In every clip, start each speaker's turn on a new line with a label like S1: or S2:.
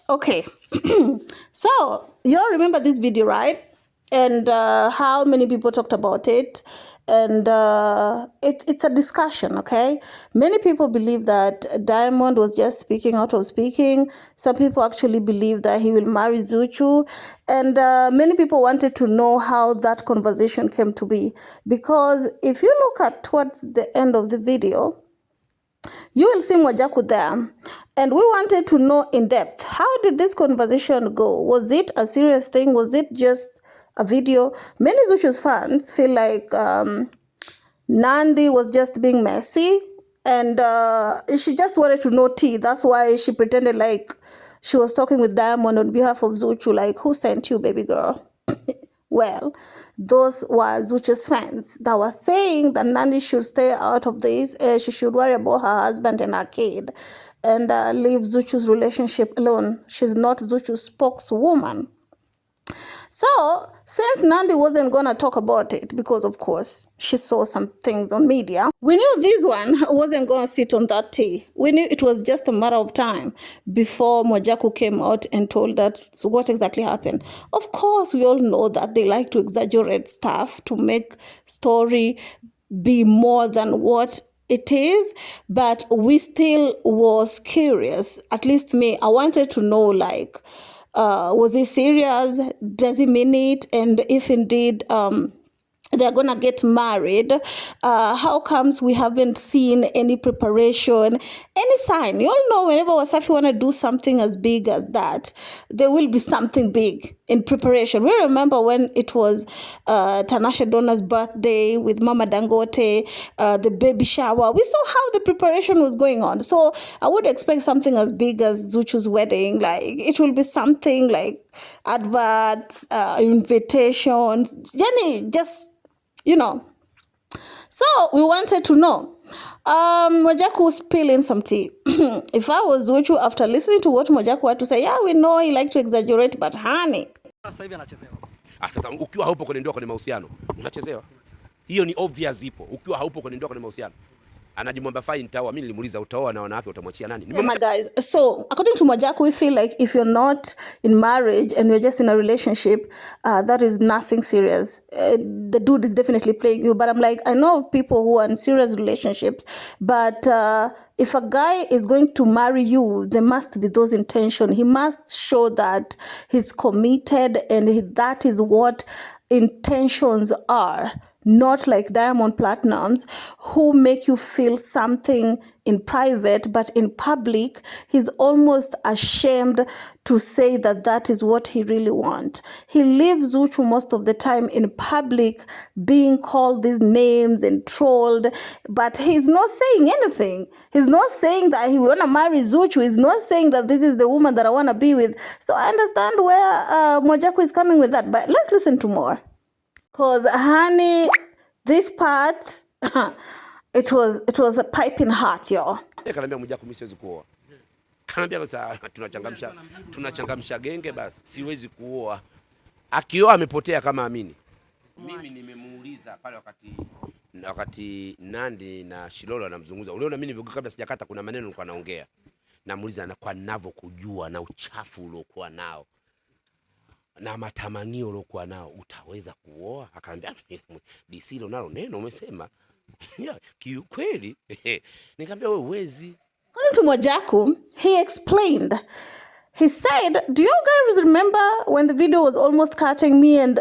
S1: Okay. So, you all remember this video, right? And how many people talked about it. And it's a discussion, okay? Many people believe that Diamond was just speaking out of speaking. Some people actually believe that he will marry Zuchu. And many people wanted to know how that conversation came to be. Because if you look at towards the end of the video, you will see Mwajaku there. And we wanted to know in depth, how did this conversation go? Was it a serious thing? Was it just a video? Many Zuchu's fans feel like NANDY was just being messy. And she just wanted to know tea. That's why she pretended like she was talking with Diamond on behalf of Zuchu. Like, who sent you, baby girl? Well, those were Zuchu's fans that were saying that NANDY should stay out of this. She should worry about her husband and her kid and leave Zuchu's relationship alone. She's not Zuchu's spokeswoman. So, since NANDY wasn't going to talk about it, because of course she saw some things on media, we knew this one wasn't going to sit on that tea. We knew it was just a matter of time before Mwajaku came out and told us what exactly happened. Of course, we all know that they like to exaggerate stuff to make story be more than what it is, but we still was curious. At least me, I wanted to know, like, was he serious? Does he mean it? And if indeed they're gonna get married, how comes we haven't seen any preparation, any sign? You all know whenever Wasafi want to do something as big as that, there will be something big in preparation. We remember when it was Tanasha Donna's birthday with Mama Dangote, the baby shower. We saw how the preparation was going on. So I would expect something as big as Zuchu's wedding. Like, it will be something like adverts, invitations, just, you know. So we wanted to know. Mwajaku was spilling some tea. If I was Zuchu, after listening to what Mwajaku had to say, yeah, we know he liked to exaggerate, but honey.
S2: Sasa hivi anachezewa. Sasa ukiwa haupo kwenye ndoa kwenye mahusiano, unachezewa. Hiyo ni obvious ipo. Ukiwa haupo kwenye ndoa kwenye mahusiano. Anajimwamba fine nitaoa. Mimi nilimuuliza utaoa na wanawake utamwachia nani?
S1: Yeah, my guys. So, according to Mwajaku, we feel like if you're not in marriage and you're just in a relationship, that is nothing serious. The dude is definitely playing you. But I'm like, I know of people who are in serious relationships, but if a guy is going to marry you, there must be those intentions. He must show that he's committed, and that is what intentions are. Not like Diamond Platnumz, who make you feel something in private, but in public, he's almost ashamed to say that that is what he really wants. He leaves Zuchu most of the time in public, being called these names and trolled, but he's not saying anything. He's not saying that he want to marry Zuchu. He's not saying that this is the woman that I want to be with. So I understand where Mwajaku is coming with that, but let's listen to more. Because, honey, this part, it was a piping hot, y'all.
S2: Kanambia Mwajaku mimi siwezi kuoa. Kanambia sasa tunachangamsha genge basi siwezi kuoa. Akioa amepotea kama amini. Mimi nimemuuliza pale wakati Nandi na Shilolo anamzunguza. Uliona mimi nilivyokuwa kabla sijakata kuna maneno nilikuwa naongea. Namuuliza na kwa ninavyokujua na uchafu uliokuwa nao na matamanio uliokuwa nao utaweza kuoa? Akaambia DC nalo neno umesema. Kiukweli nikamwambia wewe uwezi.
S1: According to Mwajaku, he explained. He said, do you guys remember when the video was almost cutting, me and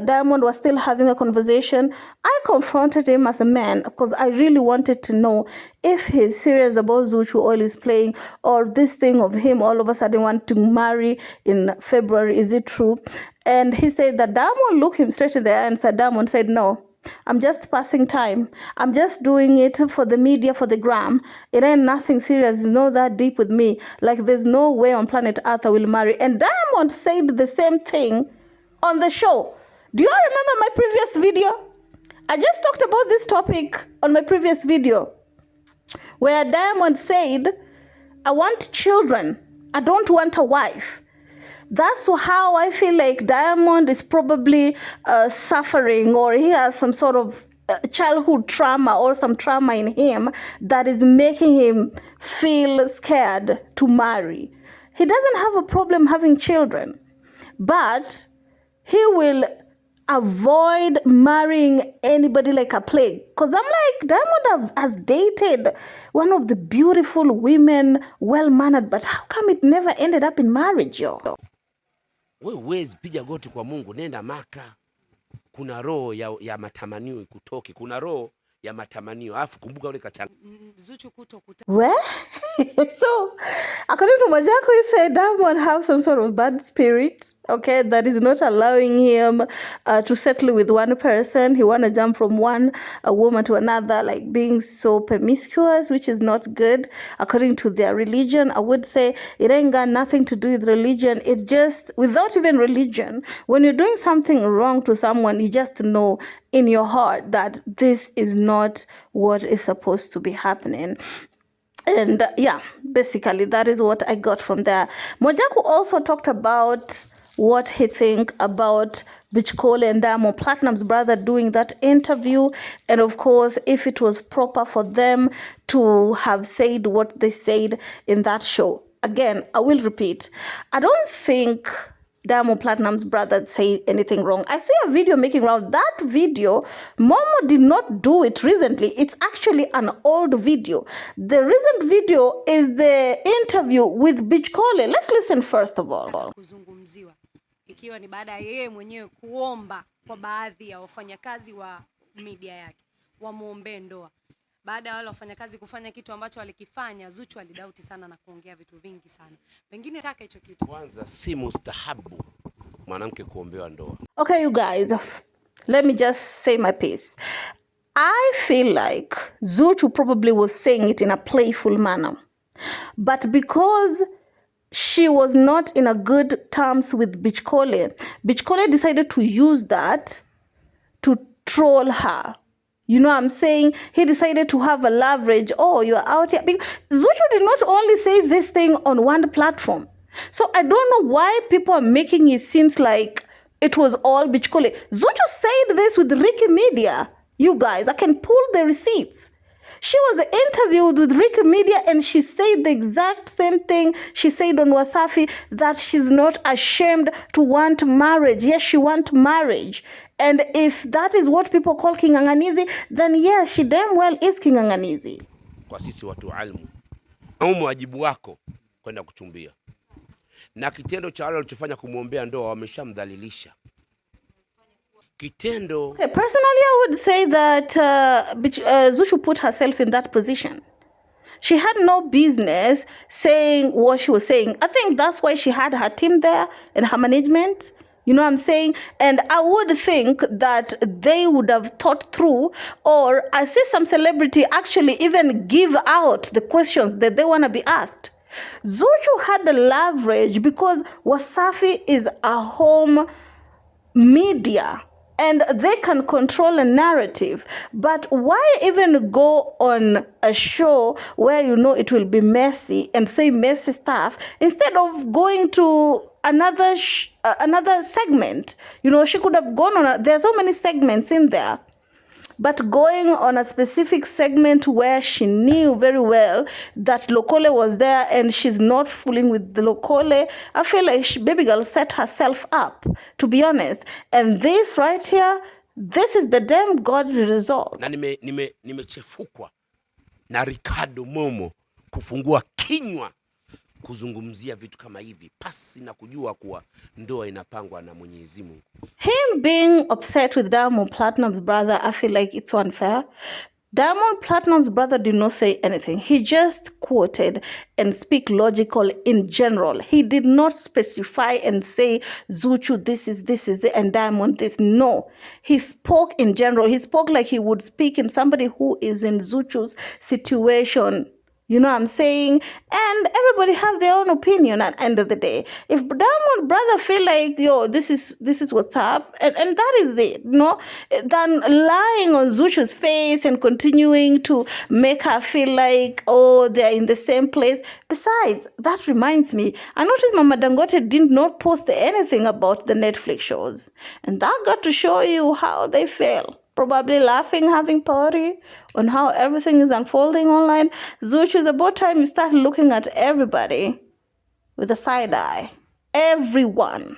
S1: Diamond was still having a conversation? I confronted him as a man because I really wanted to know if he's serious about Zuchu oil is playing, or this thing of him all of a sudden want to marry in February. Is it true? And he said that Diamond looked him straight in the eye and said, Diamond said, no. I'm just passing time. I'm just doing it for the media, for the gram. It ain't nothing serious. It's not that deep with me. Like, there's no way on planet Earth I will marry. And Diamond said the same thing on the show. Do you all remember my previous video? I just talked about this topic on my previous video, where Diamond said, I want children. I don't want a wife. That's how I feel like Diamond is probably suffering, or he has some sort of childhood trauma or some trauma in him that is making him feel scared to marry. He doesn't have a problem having children, but he will avoid marrying anybody like a plague. Because I'm like, Diamond has dated one of the beautiful women, well-mannered, but how come it never ended up in marriage, yo?
S2: Wewe huwezi piga goti kwa Mungu, nenda Maka. Kuna roho ya matamanio ikutoke, kuna roho ya matamanio. Alafu kumbuka ule kachanga.
S1: Zuchu where? So, according to Mwajaku, he said Diamond have some sort of bad spirit, okay, that is not allowing him to settle with one person. He want to jump from one woman to another, like being so promiscuous, which is not good. According to their religion, I would say it ain't got nothing to do with religion. It's just, without even religion, when you're doing something wrong to someone, you just know in your heart that this is not what is supposed to be happening. And yeah, basically that is what I got from there. Mwajaku also talked about what he think about Bichkole and Diamond Platnumz's brother doing that interview, and of course if it was proper for them to have said what they said in that show. Again, I will repeat, I don't think Diamond Platnumz's brother say anything wrong. I see a video making round. That video, Momo did not do it recently. It's actually an old video. The recent video is the interview with Bichkole. Let's listen first of all.
S3: Kuzungumziwa ikiwa ni baada ya yeye mwenyewe kuomba kwa baadhi ya wafanyakazi wa media yake wamuombe ndoa. Baada ya wale wafanyakazi kufanya kitu ambacho walikifanya, Zuchu alidauti sana na kuongea vitu vingi sana. Pengine taka hicho kitu.
S2: Kwanza si mustahabu mwanamke kuombewa ndoa.
S1: Okay, you guys, let me just say my piece. I feel like Zuchu probably was saying it in a playful manner. But because she was not in a good terms with Bichkole decided to use that to troll her. You know what I'm saying? He decided to have a leverage. Oh, you're out here. Because Zuchu did not only say this thing on one platform. So I don't know why people are making it seem like it was all Bichkole. Zuchu said this with Ricky Media. You guys, I can pull the receipts. She was interviewed with Ricky Media and she said the exact same thing she said on Wasafi, that she's not ashamed to want marriage. Yes, she wants marriage. And if that is what people call kinganganizi, then yes, she damn well is kinganganizi.
S2: Kwa sisi watu almu, umu wajibu wako kwenda kuchumbia. Na kitendo cha wale walichofanya kumuombea ndoa wameshamdhalilisha. Kitendo.
S1: Okay, personally, I would say that Zuchu put herself in that position. She had no business saying what she was saying. I think that's why she had her team there and her management. You know what I'm saying? And I would think that they would have thought through, or I see some celebrity actually even give out the questions that they want to be asked. Zuchu had the leverage because Wasafi is a home media and they can control a narrative. But why even go on a show where you know it will be messy and say messy stuff instead of going to another segment? You know, she could have gone on there are so many segments in there. But going on a specific segment where she knew very well that Lokole was there and she's not fooling with the Lokole, I feel like baby girl set herself up, to be honest. And this right here, this is the damn God result.
S2: Na nimechefukwa na Ricardo Momo kufungua kinywa kuzungumzia vitu kama hivi pasi na kujua kuwa ndoa inapangwa na Mwenyezi Mungu.
S1: Him being upset with Diamond Platnumz's brother, I feel like it's unfair. Diamond Platnumz's brother did not say anything. He just quoted and speak logical in general. He did not specify and say, Zuchu, this is it, and Diamond this. No. He spoke in general. He spoke like he would speak in somebody who is in Zuchu's situation. You know what I'm saying? And everybody have their own opinion at the end of the day. If Diamond brother feel like, yo, this is what's up, and that is it, no? Then lying on Zuchu's face and continuing to make her feel like, oh, they're in the same place. Besides, that reminds me, I noticed Mama Dangote did not post anything about the Netflix shows. And that got to show you how they fail. probably laughing, having party on how everything is unfolding online. Zuchu, it's about time you start looking at everybody with a side eye. Everyone.